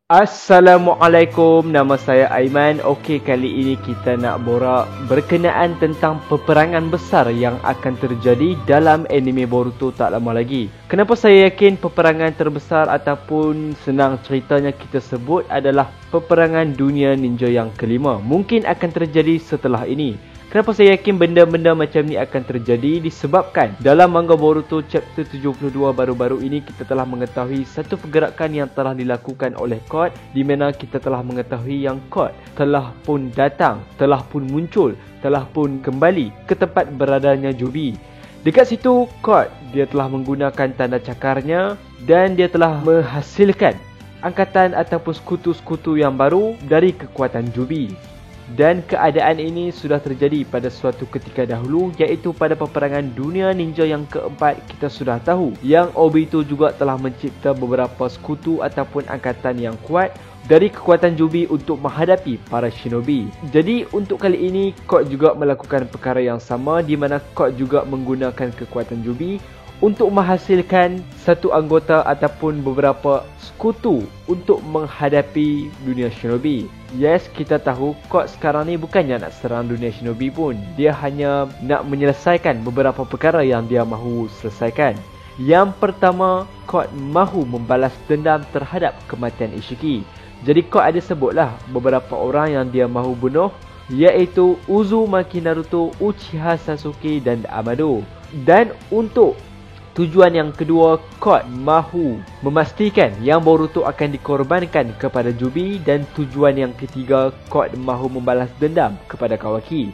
Assalamualaikum, nama saya Aiman. Okey, kali ini kita nak borak berkenaan tentang peperangan besar yang akan terjadi dalam anime Boruto tak lama lagi. Kenapa saya yakin peperangan terbesar ataupun senang ceritanya kita sebut adalah peperangan dunia ninja yang kelima. Mungkin akan terjadi setelah ini. Kenapa saya yakin benda-benda macam ni akan terjadi? Disebabkan dalam manga Boruto chapter 72 baru-baru ini kita telah mengetahui satu pergerakan yang telah dilakukan oleh Code, di mana kita telah mengetahui yang Code telah pun datang, telah pun muncul, telah pun kembali ke tempat beradanya Jubi. Dekat situ Code dia telah menggunakan tanda cakarnya dan dia telah menghasilkan angkatan ataupun sekutu-sekutu yang baru dari kekuatan Jubi. Dan keadaan ini sudah terjadi pada suatu ketika dahulu, iaitu pada peperangan dunia ninja yang keempat. Kita sudah tahu yang Obito juga telah mencipta beberapa sekutu ataupun angkatan yang kuat dari kekuatan Jubi untuk menghadapi para shinobi. Jadi untuk kali ini Code juga melakukan perkara yang sama, di mana Code juga menggunakan kekuatan Jubi untuk menghasilkan satu anggota ataupun beberapa sekutu untuk menghadapi dunia shinobi. Yes, kita tahu Code sekarang ni bukannya nak serang dunia shinobi pun. Dia hanya nak menyelesaikan beberapa perkara yang dia mahu selesaikan. Yang pertama, Code mahu membalas dendam terhadap kematian Ishiki. Jadi Code ada sebutlah beberapa orang yang dia mahu bunuh, iaitu Uzumaki Naruto, Uchiha Sasuke dan Amado. Dan untuk tujuan yang kedua, Code mahu memastikan yang Boruto akan dikorbankan kepada Jubi. Dan tujuan yang ketiga, Code mahu membalas dendam kepada Kawaki.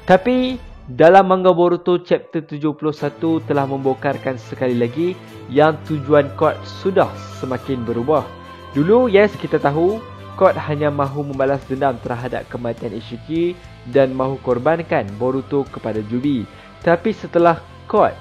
Tapi dalam manga Boruto chapter 71 telah membokarkan sekali lagi yang tujuan Code sudah semakin berubah. Dulu yes, kita tahu Code hanya mahu membalas dendam terhadap kematian Ishiki dan mahu korbankan Boruto kepada Jubi. Tapi setelah Code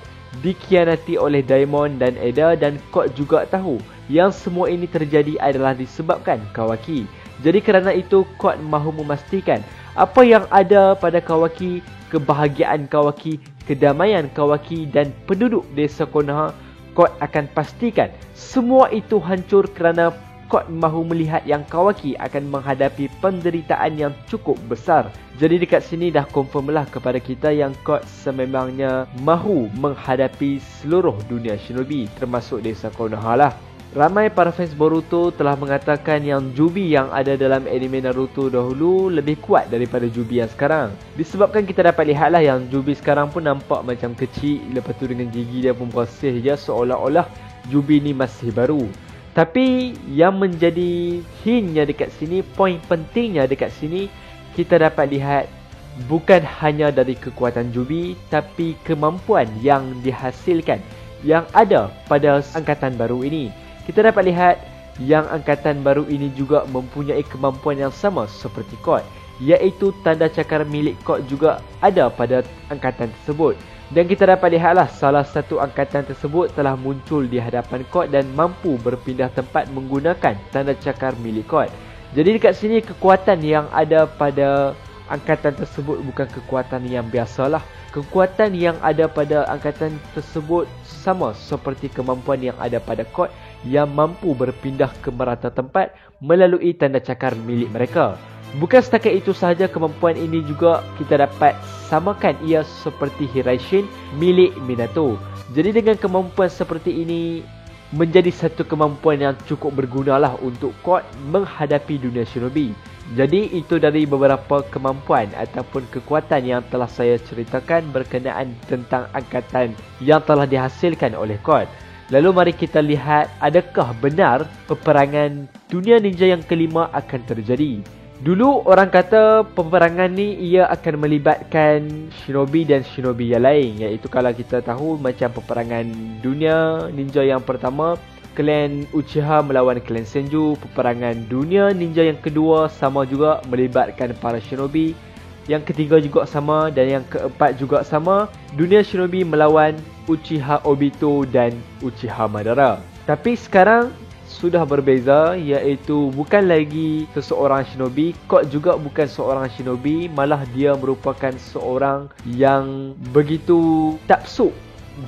dikhianati oleh Daimon dan Eda, dan Code juga tahu yang semua ini terjadi adalah disebabkan Kawaki. Jadi kerana itu Code mahu memastikan apa yang ada pada Kawaki, kebahagiaan Kawaki, kedamaian Kawaki dan penduduk desa Konoha. Code akan pastikan semua itu hancur kerana Code mahu melihat yang Kawaki akan menghadapi penderitaan yang cukup besar. Jadi dekat sini dah confirm lah kepada kita yang Code sememangnya mahu menghadapi seluruh dunia shinobi termasuk desa Konoha lah. Ramai para fans Boruto telah mengatakan yang Jubi yang ada dalam anime Naruto dahulu lebih kuat daripada Jubi yang sekarang. Disebabkan kita dapat lihatlah yang Jubi sekarang pun nampak macam kecil, lepas tu dengan gigi dia pun bersih je, seolah-olah Jubi ni masih baru. Tapi yang menjadi hintnya dekat sini, poin pentingnya dekat sini, kita dapat lihat bukan hanya dari kekuatan Jubi, tapi kemampuan yang dihasilkan yang ada pada angkatan baru ini. Kita dapat lihat yang angkatan baru ini juga mempunyai kemampuan yang sama seperti Code, iaitu tanda cakar milik Code juga ada pada angkatan tersebut. Dan kita dapat lihatlah salah satu angkatan tersebut telah muncul di hadapan Code dan mampu berpindah tempat menggunakan tanda cakar milik Code. Jadi dekat sini kekuatan yang ada pada angkatan tersebut bukan kekuatan yang biasalah. Kekuatan yang ada pada angkatan tersebut sama seperti kemampuan yang ada pada Code, yang mampu berpindah ke merata tempat melalui tanda cakar milik mereka. Bukan setakat itu sahaja, kemampuan ini juga kita dapat samakan ia seperti Hiraishin milik Minato. Jadi dengan kemampuan seperti ini menjadi satu kemampuan yang cukup bergunalah untuk Code menghadapi dunia shinobi. Jadi itu dari beberapa kemampuan ataupun kekuatan yang telah saya ceritakan berkenaan tentang angkatan yang telah dihasilkan oleh Code. Lalu mari kita lihat, adakah benar peperangan dunia ninja yang kelima akan terjadi? Dulu orang kata peperangan ni ia akan melibatkan shinobi dan shinobi yang lain, iaitu kalau kita tahu macam peperangan dunia ninja yang pertama, klan Uchiha melawan klan Senju. Peperangan dunia ninja yang kedua sama juga melibatkan para shinobi. Yang ketiga juga sama, dan yang keempat juga sama, dunia shinobi melawan Uchiha Obito dan Uchiha Madara. Tapi sekarang sudah berbeza, iaitu bukan lagi seseorang shinobi. Code juga bukan seorang shinobi, malah dia merupakan seorang yang begitu taksub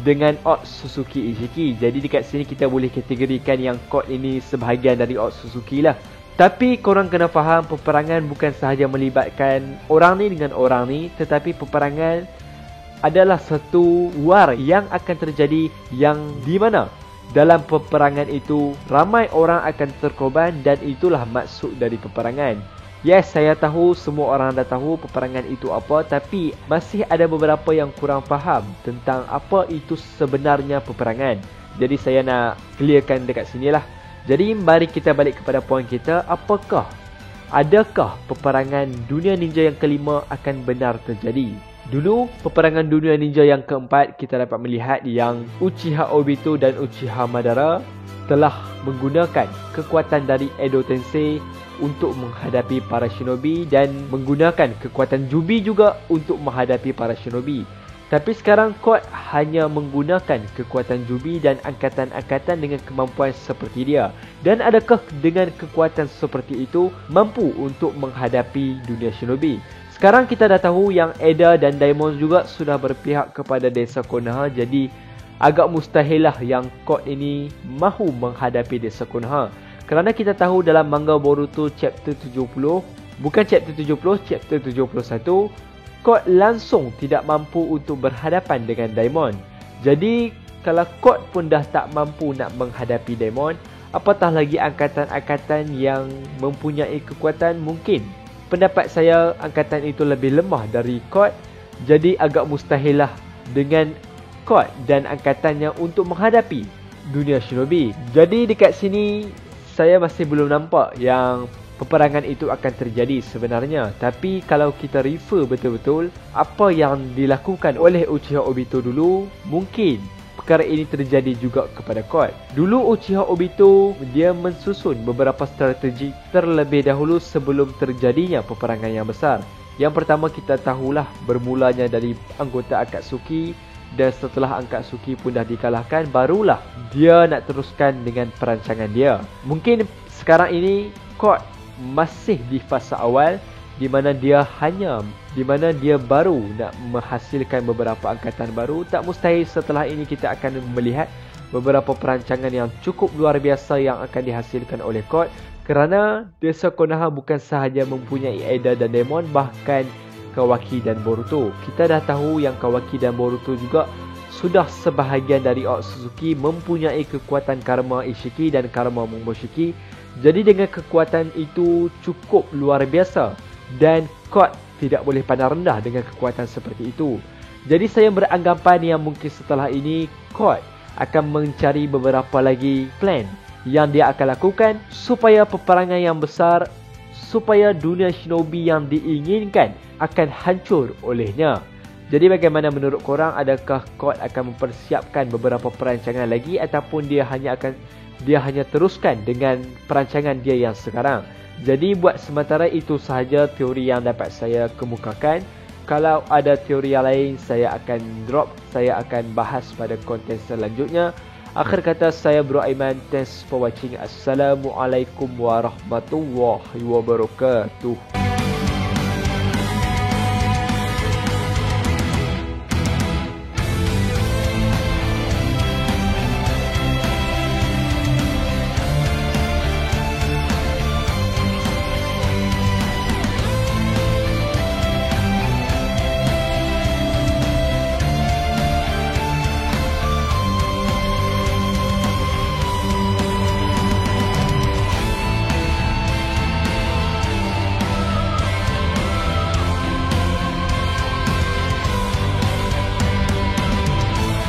dengan Otsutsuki Ishiki. Jadi dekat sini kita boleh kategorikan yang Code ini sebahagian dari Otsutsuki lah. Tapi korang kena faham, peperangan bukan sahaja melibatkan orang ni dengan orang ni, tetapi peperangan adalah satu war yang akan terjadi, yang di mana dalam peperangan itu ramai orang akan terkorban, dan itulah maksud dari peperangan. Yes, saya tahu semua orang dah tahu peperangan itu apa, tapi masih ada beberapa yang kurang faham tentang apa itu sebenarnya peperangan. Jadi saya nak clearkan dekat sini lah. Jadi mari kita balik kepada poin kita. Adakah peperangan dunia ninja yang kelima akan benar terjadi? Dulu, peperangan dunia ninja yang keempat, kita dapat melihat yang Uchiha Obito dan Uchiha Madara telah menggunakan kekuatan dari Edo Tensei untuk menghadapi para shinobi, dan menggunakan kekuatan Jubi juga untuk menghadapi para shinobi. Tapi sekarang Code hanya menggunakan kekuatan Jubi dan angkatan-angkatan dengan kemampuan seperti dia. Dan adakah dengan kekuatan seperti itu mampu untuk menghadapi dunia shinobi? Sekarang kita dah tahu yang Eda dan Daimon juga sudah berpihak kepada desa Konoha. Jadi agak mustahillah yang Code ini mahu menghadapi desa Konoha. Kerana kita tahu dalam manga Boruto chapter 70, bukan chapter 70, chapter 71, Code langsung tidak mampu untuk berhadapan dengan Daimon. Jadi kalau Code pun dah tak mampu nak menghadapi Daimon, apatah lagi angkatan-angkatan yang mempunyai kekuatan. Mungkin pendapat saya angkatan itu lebih lemah dari Code. Jadi agak mustahil lah dengan Code dan angkatannya untuk menghadapi dunia shinobi. Jadi dekat sini saya masih belum nampak yang peperangan itu akan terjadi sebenarnya. Tapi kalau kita refer betul-betul apa yang dilakukan oleh Uchiha Obito dulu, mungkin perkara ini terjadi juga kepada Code. Dulu Uchiha Obito dia mensusun beberapa strategi terlebih dahulu sebelum terjadinya peperangan yang besar. Yang pertama kita tahulah bermulanya dari anggota Akatsuki, dan setelah Akatsuki pun dah dikalahkan, barulah dia nak teruskan dengan perancangan dia. Mungkin sekarang ini Code masih di fasa awal di mana dia baru nak menghasilkan beberapa angkatan baru. Tak mustahil setelah ini kita akan melihat beberapa perancangan yang cukup luar biasa yang akan dihasilkan oleh Code. Kerana desa Konoha bukan sahaja mempunyai Eda dan Daimon, bahkan Kawaki dan Boruto. Kita dah tahu yang Kawaki dan Boruto juga sudah sebahagian dari Otsutsuki mempunyai kekuatan Karma Ishiki dan Karma Momoshiki. Jadi dengan kekuatan itu cukup luar biasa, dan Code tidak boleh pandang rendah dengan kekuatan seperti itu. Jadi saya beranggapan yang mungkin setelah ini Code akan mencari beberapa lagi plan yang dia akan lakukan supaya peperangan yang besar, supaya dunia shinobi yang diinginkan akan hancur olehnya. Jadi bagaimana menurut korang? Adakah Code akan mempersiapkan beberapa perancangan lagi, ataupun dia hanya teruskan dengan perancangan dia yang sekarang? Jadi buat sementara itu sahaja teori yang dapat saya kemukakan. Kalau ada teori yang lain saya akan drop, saya akan bahas pada konten selanjutnya. Akhir kata saya Bro Aiman, thanks for watching. Assalamualaikum warahmatullahi wabarakatuh.